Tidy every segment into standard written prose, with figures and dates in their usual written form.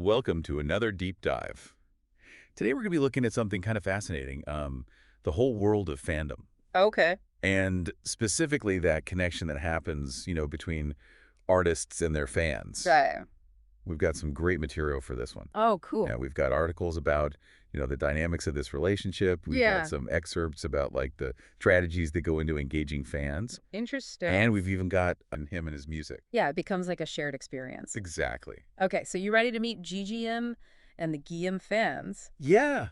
Welcome to another deep dive. Today we're going to be looking at something kind of fascinating, the whole world of fandom. Okay. And specifically that connection that happens, between artists and their fans. Right. We've got some great material for this one. Oh, cool. Yeah, we've got articles about, the dynamics of this relationship. We've got some excerpts about, the strategies that go into engaging fans. Interesting. And we've even got him and his music. Yeah, it becomes like a shared experience. Exactly. Okay, so you ready to meet Gigi Yim and the Gi Yim fans? Yeah.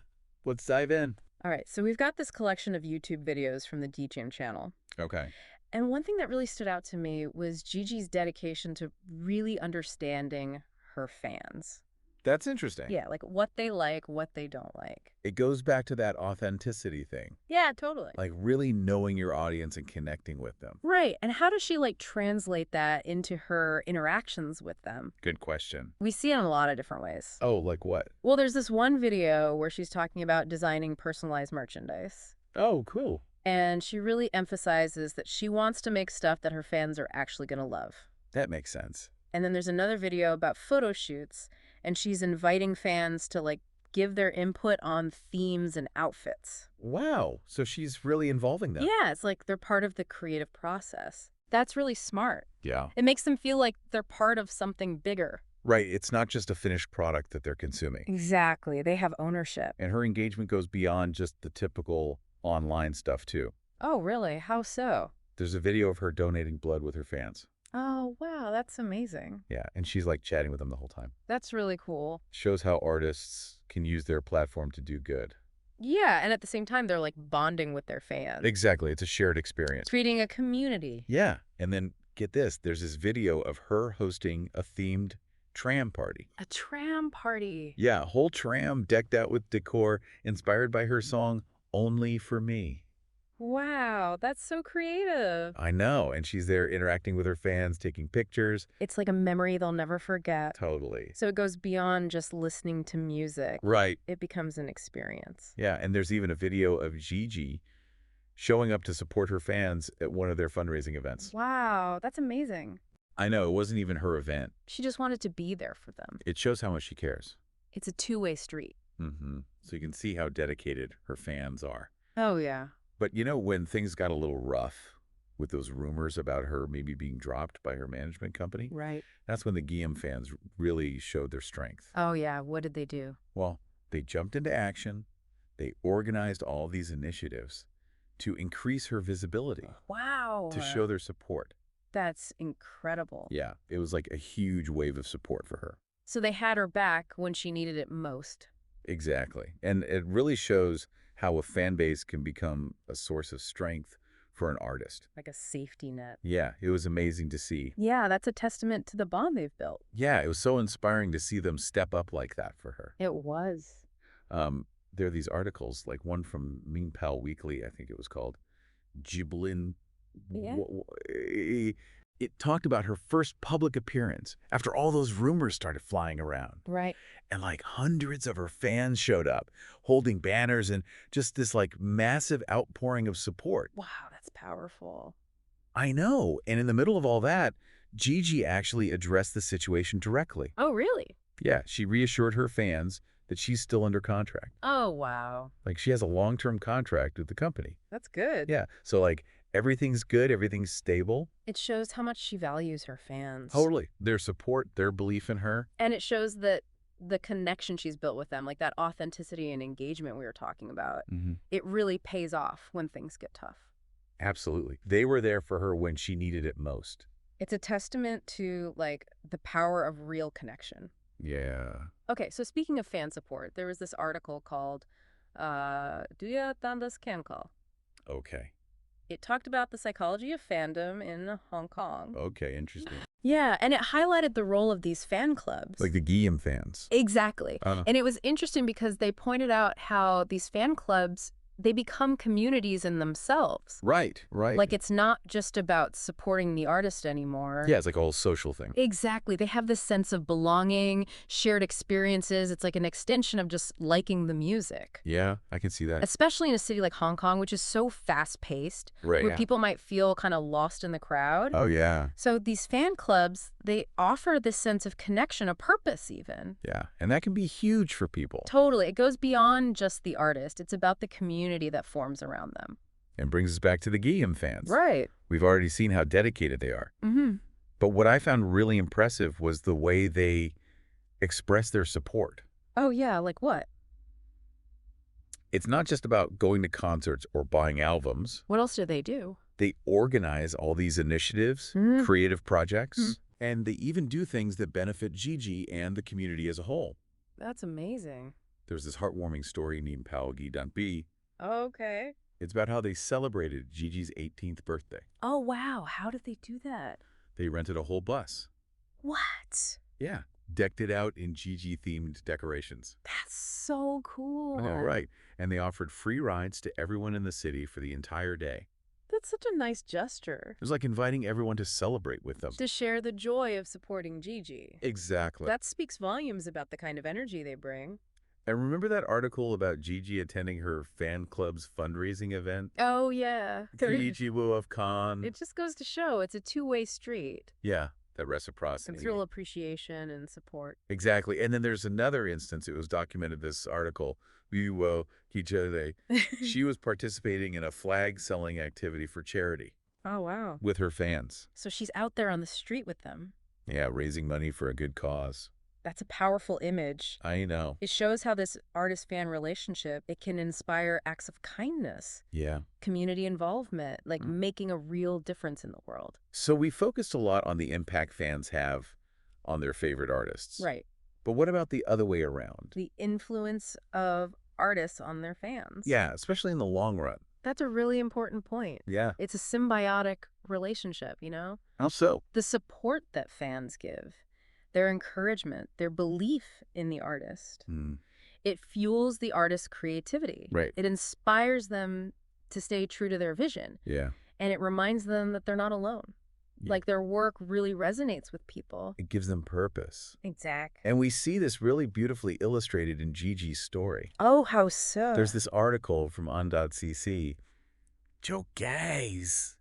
Let's dive in. All right, so we've got this collection of YouTube videos from the Gigi Yim channel. Okay. And one thing that really stood out to me was Gigi's dedication to really understanding her fans. That's interesting. Yeah, what they like, what they don't like. It goes back to that authenticity thing. Yeah, totally. Really knowing your audience and connecting with them. Right. And how does she translate that into her interactions with them? Good question. We see it in a lot of different ways. Oh, like what? Well, there's this one video where she's talking about designing personalized merchandise. Oh, cool. And she really emphasizes that she wants to make stuff that her fans are actually going to love. That makes sense. And then there's another video about photo shoots, and she's inviting fans to give their input on themes and outfits. Wow. So she's really involving them. Yeah, it's like they're part of the creative process. That's really smart. Yeah. It makes them feel like they're part of something bigger. Right. It's not just a finished product that they're consuming. Exactly. They have ownership. And her engagement goes beyond just the typical online stuff, too. Oh, really? How so? There's a video of her donating blood with her fans. Oh, wow. That's amazing. Yeah. And she's chatting with them the whole time. That's really cool. Shows how artists can use their platform to do good. Yeah. And at the same time, they're bonding with their fans. Exactly. It's a shared experience. Creating a community. Yeah. And then get this. There's this video of her hosting a themed tram party. A tram party. Yeah. Whole tram decked out with decor inspired by her song, Only for Me. Wow, that's so creative. I know. And she's there interacting with her fans, taking pictures. It's like a memory they'll never forget. Totally. So it goes beyond just listening to music. Right. It becomes an experience. Yeah. And there's even a video of Gigi showing up to support her fans at one of their fundraising events. Wow, that's amazing. I know. It wasn't even her event. She just wanted to be there for them. It shows how much she cares. It's a two-way street. Mm-hmm. So you can see how dedicated her fans are. Oh, yeah. But when things got a little rough with those rumors about her maybe being dropped by her management company, Right. that's when the Gi Yim fans really showed their strength. Oh, yeah. What did they do? Well, they jumped into action. They organized all these initiatives to increase her visibility, Wow. to show their support. That's incredible. Yeah, it was like a huge wave of support for her. So they had her back when she needed it most. Exactly. And it really shows how a fan base can become a source of strength for an artist. Like a safety net. Yeah, it was amazing to see. Yeah, that's a testament to the bond they've built. Yeah, it was so inspiring to see them step up like that for her. It was. There are these articles, like one from Mean Pal Weekly, I think it was called, Giblin. Yeah. It talked about her first public appearance after all those rumors started flying around. Right. And hundreds of her fans showed up holding banners and just this massive outpouring of support. Wow, that's powerful. I know. And in the middle of all that, Gigi actually addressed the situation directly. Oh, really? Yeah, she reassured her fans that she's still under contract. Oh, wow. She has a long-term contract with the company. That's good. Yeah. So everything's good, everything's stable. It shows how much she values her fans. Totally. Their support, their belief in her. And it shows that the connection she's built with them, that authenticity and engagement we were talking about, it really pays off when things get tough. Absolutely. They were there for her when she needed it most. It's a testament to the power of real connection. Yeah. Okay, so speaking of fan support, there was this article called Duya Tandas Kankal. Okay. It talked about the psychology of fandom in Hong Kong. Okay, interesting. Yeah, and it highlighted the role of these fan clubs. Like the Gi Yim fans. Exactly. And it was interesting because they pointed out how these fan clubs they become communities in themselves. Right. Like, it's not just about supporting the artist anymore. Yeah, it's like a whole social thing. Exactly. They have this sense of belonging, shared experiences. It's like an extension of just liking the music. Yeah, I can see that. Especially in a city like Hong Kong, which is so fast-paced, Right, where yeah. people might feel kind of lost in the crowd. Oh, yeah. So these fan clubs, they offer this sense of connection, a purpose even. Yeah, and that can be huge for people. Totally. It goes beyond just the artist. It's about the community that forms around them. And brings us back to the Gigi Yim fans. Right. We've already seen how dedicated they are. Mm-hmm. But what I found really impressive was the way they express their support. Oh, yeah. Like what? It's not just about going to concerts or buying albums. What else do they do? They organize all these initiatives, creative projects, and they even do things that benefit Gigi and the community as a whole. That's amazing. There's this heartwarming story named Pao Gi Dan Bi. Okay. It's about how they celebrated Gigi's 18th birthday. Oh, wow. How did they do that? They rented a whole bus. What? Yeah, decked it out in Gigi-themed decorations. That's so cool. I know, right. And they offered free rides to everyone in the city for the entire day. That's such a nice gesture. It was like inviting everyone to celebrate with them. To share the joy of supporting Gigi. Exactly. That speaks volumes about the kind of energy they bring. And remember that article about Gigi attending her fan club's fundraising event? Oh, yeah. Gigi Wu of Khan. It just goes to show it's a two-way street. Yeah, that reciprocity. Mutual appreciation and support. Exactly. And then there's another instance. It was documented, this article. She was participating in a flag-selling activity for charity. Oh, wow. With her fans. So she's out there on the street with them. Yeah, raising money for a good cause. That's a powerful image. I know. It shows how this artist-fan relationship, it can inspire acts of kindness. Yeah. Community involvement, like making a real difference in the world. So we focused a lot on the impact fans have on their favorite artists. Right. But what about the other way around? The influence of artists on their fans. Yeah, especially in the long run. That's a really important point. Yeah. It's a symbiotic relationship, you know? How so? The support that fans give, their encouragement, their belief in the artist. It fuels the artist's creativity. Right. It inspires them to stay true to their vision. Yeah. And it reminds them that they're not alone. Yeah. Like their work really resonates with people. It gives them purpose. Exactly. And we see this really beautifully illustrated in Gigi's story. Oh, how so? There's this article from on.cc. Joe guys.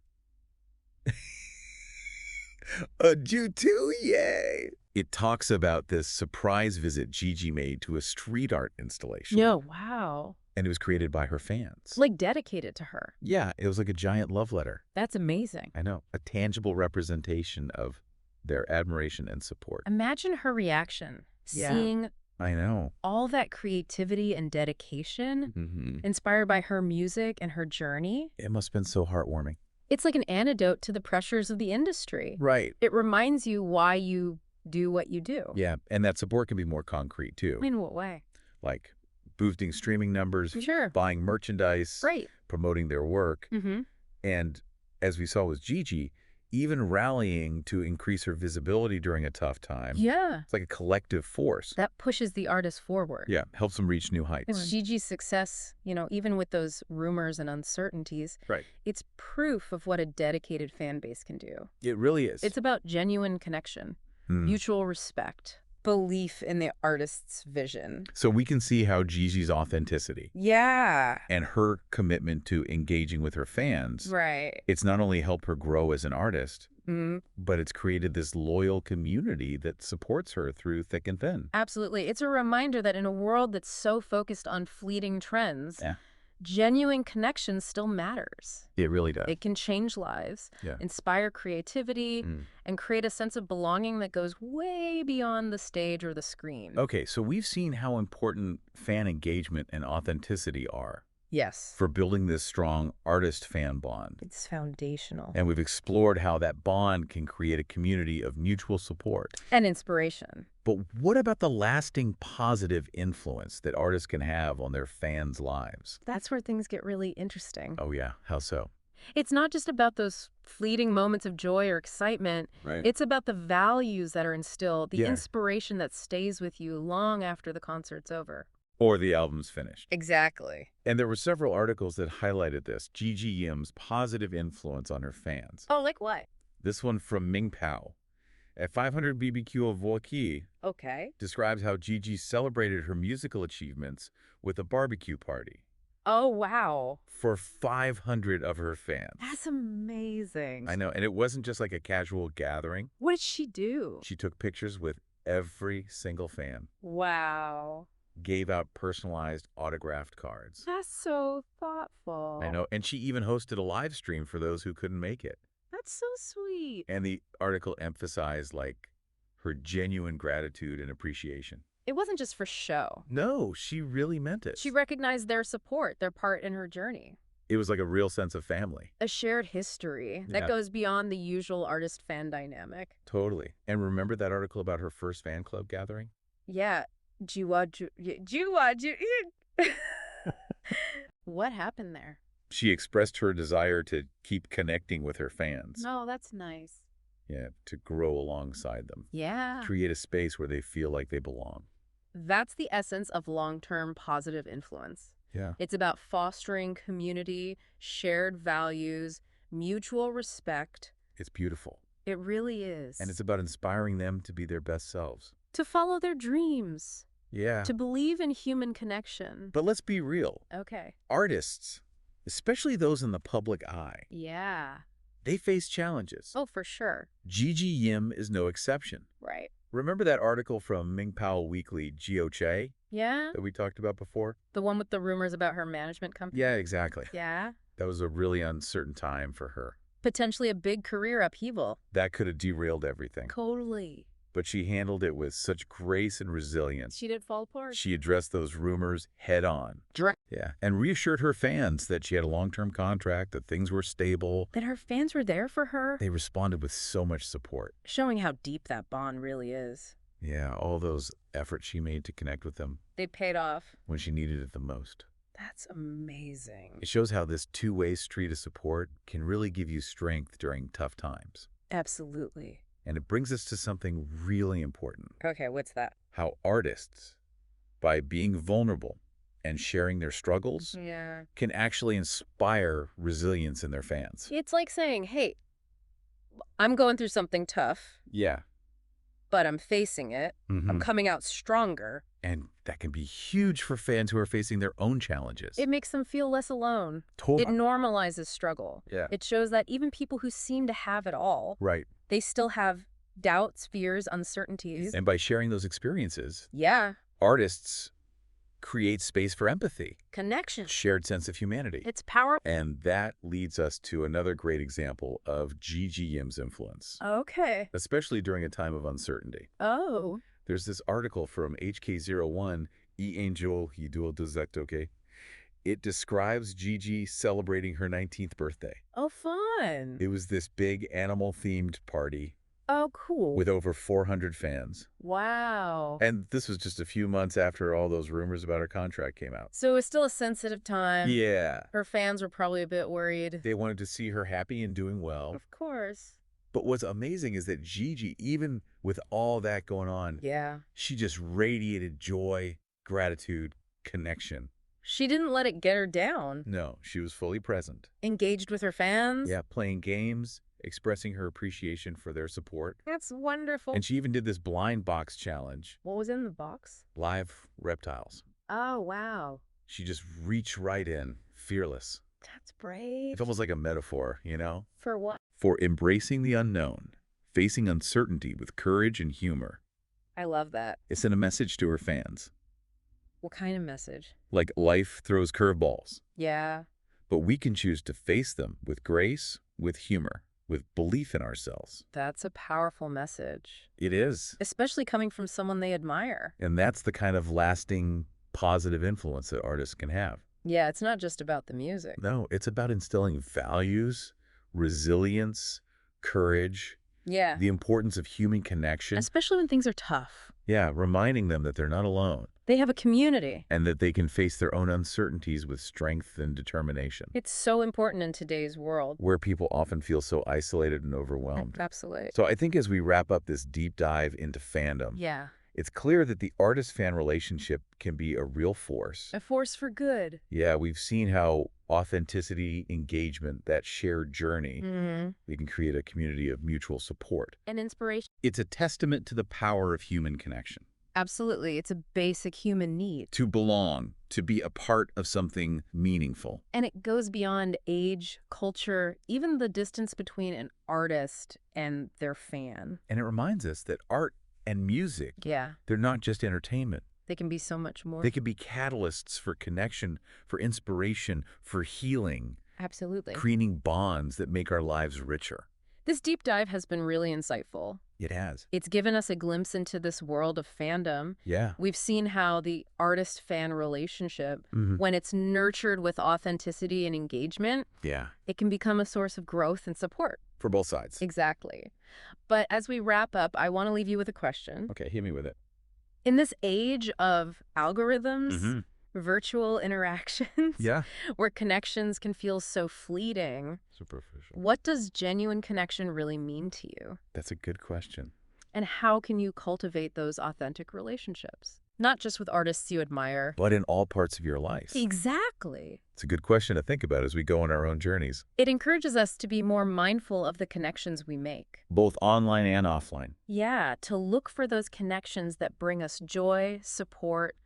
You too, yay. It talks about this surprise visit Gigi made to a street art installation. Yeah, wow. And it was created by her fans. Like dedicated to her. Yeah, it was like a giant love letter. That's amazing. I know. A tangible representation of their admiration and support. Imagine her reaction, seeing I know. all that creativity and dedication inspired by her music and her journey. It must have been so heartwarming. It's like an antidote to the pressures of the industry. Right. It reminds you why you do what you do. Yeah, and that support can be more concrete, too. In what way? Like boosting streaming numbers, Sure. buying merchandise, Right. promoting their work. Mm-hmm. And as we saw with Gigi, even rallying to increase her visibility during a tough time. Yeah. It's like a collective force. That pushes the artist forward. Yeah, helps them reach new heights. Gigi's success, you know, even with those rumors and uncertainties, Right. it's proof of what a dedicated fan base can do. It really is. It's about genuine connection, mutual respect, belief in the artist's vision. So we can see how Gigi's authenticity Yeah. and her commitment to engaging with her fans, Right. it's not only helped her grow as an artist, but it's created this loyal community that supports her through thick and thin. Absolutely. It's a reminder that in a world that's so focused on fleeting trends, genuine connection still matters. It really does. It can change lives, inspire creativity, and create a sense of belonging that goes way beyond the stage or the screen. Okay, so we've seen how important fan engagement and authenticity are Yes. for building this strong artist-fan bond. It's foundational. And we've explored how that bond can create a community of mutual support. And inspiration. But what about the lasting positive influence that artists can have on their fans' lives? That's where things get really interesting. Oh, yeah. How so? It's not just about those fleeting moments of joy or excitement. Right. It's about the values that are instilled, the Yeah. inspiration that stays with you long after the concert's over. or the album's finished. Exactly. And there were several articles that highlighted this, Gigi Yim's positive influence on her fans. Oh, like what? This one from Ming Pao. At 500 BBQ of Voki Okay. describes how Gigi celebrated her musical achievements with a barbecue party Oh, wow. for 500 of her fans. That's amazing. I know, and it wasn't just like a casual gathering. What did she do? She took pictures with every single fan, Wow. gave out personalized autographed cards. That's so thoughtful. I know, and she even hosted a live stream for those who couldn't make it. That's so sweet. And the article emphasized, like, her genuine gratitude and appreciation. It wasn't just for show. No, she really meant it. She recognized their support, their part in her journey. It was like a real sense of family. A shared history that Yeah. goes beyond the usual artist-fan dynamic. Totally. And remember that article about her first fan club gathering? Yeah. What happened there? She expressed her desire to keep connecting with her fans. No, that's nice. Yeah, to grow alongside them. Yeah. Create a space where they feel like they belong. That's the essence of long-term positive influence. Yeah. It's about fostering community, shared values, mutual respect. It's beautiful. It really is. And it's about inspiring them to be their best selves. To follow their dreams. Yeah. To believe in human connection. But let's be real. Okay. Artists, especially those in the public eye, Yeah. they face challenges. Oh, for sure. Gigi Yim is no exception. Right. Remember that article from Ming Pao Weekly, Gioche, Yeah? that we talked about before? The one with the rumors about her management company? Yeah, exactly. Yeah. That was a really uncertain time for her. Potentially a big career upheaval. That could have derailed everything. Totally. But she handled it with such grace and resilience. She did fall apart. She addressed those rumors head on. Yeah, and reassured her fans that she had a long-term contract, that things were stable. That her fans were there for her. They responded with so much support. Showing how deep that bond really is. Yeah, all those efforts she made to connect with them They paid off. when she needed it the most. That's amazing. It shows how this two-way street of support can really give you strength during tough times. Absolutely. And it brings us to something really important. Okay, what's that? How artists, by being vulnerable and sharing their struggles, Yeah. can actually inspire resilience in their fans. It's like saying, hey, I'm going through something tough, Yeah. but I'm facing it. Mhm. I'm coming out stronger. And that can be huge for fans who are facing their own challenges. It makes them feel less alone. Totally. It normalizes struggle. Yeah. It shows that even people who seem to have it all, Right. they still have doubts, fears, uncertainties. And by sharing those experiences, Yeah. artists create space for empathy, Connection. shared sense of humanity. It's powerful. And that leads us to another great example of Gigi Yim's influence, Okay. especially during a time of uncertainty. Oh. There's this article from HK01, Angel Hidul Duzetoke. It describes Gigi celebrating her 19th birthday. Oh, fun. It was this big animal-themed party Oh, cool. with over 400 fans. Wow. And this was just a few months after all those rumors about her contract came out. So it was still a sensitive time. Yeah. Her fans were probably a bit worried. They wanted to see her happy and doing well. Of course. But what's amazing is that Gigi, even with all that going on, Yeah. she just radiated joy, gratitude, connection. She didn't let it get her down. No, she was fully present. Engaged with her fans. Yeah, playing games, expressing her appreciation for their support. That's wonderful. And she even did this blind box challenge, What was in the box? live reptiles. Oh, wow. She just reached right in, fearless. That's brave. It's almost like a metaphor, you know? For what? For embracing the unknown, facing uncertainty with courage and humor. I love that. It sent a message to her fans. What kind of message? Like life throws curveballs, Yeah. but we can choose to face them with grace, with humor, with belief in ourselves. That's a powerful message. It is. Especially coming from someone they admire. And that's the kind of lasting positive influence that artists can have. Yeah, it's not just about the music. No, it's about instilling values, resilience, courage, Yeah. the importance of human connection. Especially when things are tough. Yeah, reminding them that they're not alone They have a community. and that they can face their own uncertainties with strength and determination, It's so important in today's world. where people often feel so isolated and overwhelmed. Absolutely. So I think as we wrap up this deep dive into fandom, Yeah. It's clear that the artist-fan relationship can be a real force. A force for good. Yeah, we've seen how authenticity, engagement, that shared journey, we can create a community of mutual support. And inspiration. It's a testament to the power of human connection. Absolutely. It's a basic human need. To belong, to be a part of something meaningful. And it goes beyond age, culture, even the distance between an artist and their fan. And it reminds us that art and music, they're not just entertainment. They can be so much more. They can be catalysts for connection, for inspiration, for healing. Absolutely. Creating bonds that make our lives richer. This deep dive has been really insightful. It has. It's given us a glimpse into this world of fandom. Yeah. We've seen how the artist-fan relationship, when it's nurtured with authenticity and engagement, it can become a source of growth and support. For both sides. Exactly. But as we wrap up, I want to leave you with a question. Okay, hit me with it. In this age of algorithms, virtual interactions, where connections can feel so fleeting, superficial, what does genuine connection really mean to you? That's a good question. And how can you cultivate those authentic relationships? Not just with artists you admire, but in all parts of your life. Exactly. It's a good question to think about as we go on our own journeys. It encourages us to be more mindful of the connections we make. Both online and offline. Yeah, to look for those connections that bring us joy, support,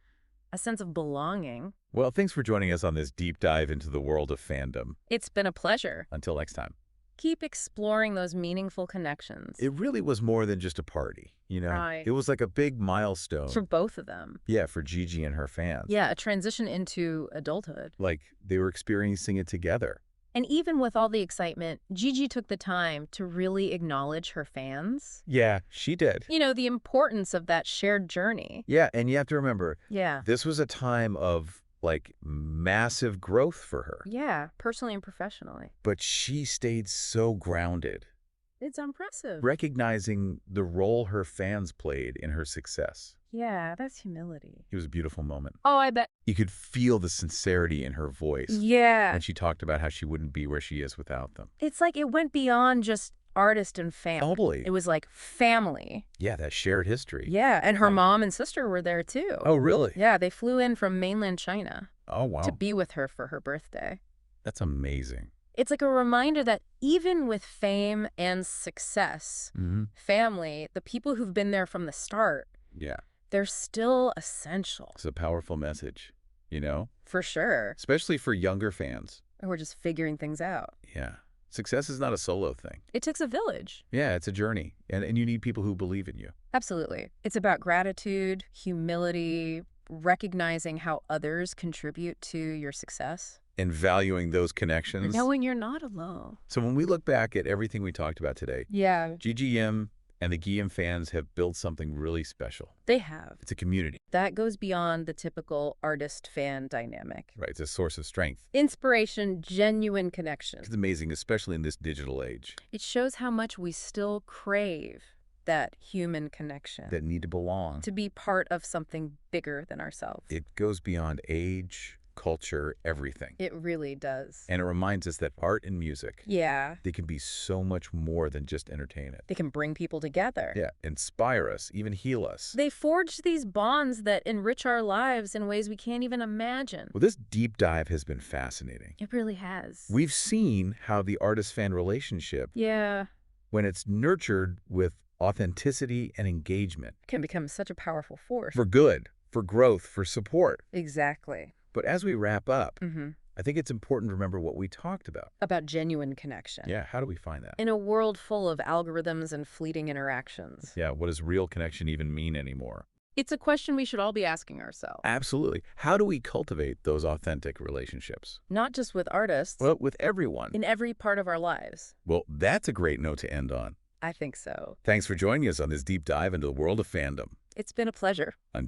a sense of belonging. Well, thanks for joining us on this deep dive into the world of fandom. It's been a pleasure. Until next time. Keep exploring those meaningful connections. It really was more than just a party, you know? Right. It was like a big milestone. For both of them. Yeah, for Gigi and her fans. Yeah, a transition into adulthood. Like they were experiencing it together. And even with all the excitement, Gigi took the time to really acknowledge her fans. Yeah, she did. You know, the importance of that shared journey. Yeah, and you have to remember, Yeah. This was a time of like massive growth for her. Yeah, personally and professionally. But she stayed so grounded. It's impressive. Recognizing the role her fans played in her success. Yeah, that's humility. It was a beautiful moment. Oh, I bet. You could feel the sincerity in her voice. Yeah. When she talked about how she wouldn't be where she is without them. It's like it went beyond just artist and fan. Totally. It was like family. Yeah, that shared history. Yeah, and her mom and sister were there too. Oh, really? Yeah, they flew in from mainland China. Oh, wow. To be with her for her birthday. That's amazing. It's like a reminder that even with fame and success, family, the people who've been there from the start, they're still essential. It's a powerful message, you know? For sure. Especially for younger fans. Who are just figuring things out. Yeah. Success is not a solo thing. It takes a village. Yeah, it's a journey. And you need people who believe in you. Absolutely. It's about gratitude, humility, recognizing how others contribute to your success. And valuing those connections. Knowing you're not alone. So when we look back at everything we talked about today, Gigi Yim and the Gi Yim fans have built something really special. They have. It's a community. That goes beyond the typical artist-fan dynamic. Right, it's a source of strength. Inspiration, genuine connection. It's amazing, especially in this digital age. It shows how much we still crave that human connection. That need to belong. To be part of something bigger than ourselves. It goes beyond age, culture, everything. It really does. And it reminds us that art and music, they can be so much more than just entertainment. They can bring people together. Yeah, inspire us, even heal us. They forge these bonds that enrich our lives in ways we can't even imagine. Well, this deep dive has been fascinating. It really has. We've seen how the artist-fan relationship, when it's nurtured with authenticity and engagement, can become such a powerful force. For good, for growth, for support. Exactly. But as we wrap up, I think it's important to remember what we talked about. About genuine connection. Yeah, how do we find that? In a world full of algorithms and fleeting interactions. Yeah, what does real connection even mean anymore? It's a question we should all be asking ourselves. Absolutely. How do we cultivate those authentic relationships? Not just with artists. Well, with everyone. In every part of our lives. Well, that's a great note to end on. I think so. Thanks for joining us on this deep dive into the world of fandom. It's been a pleasure.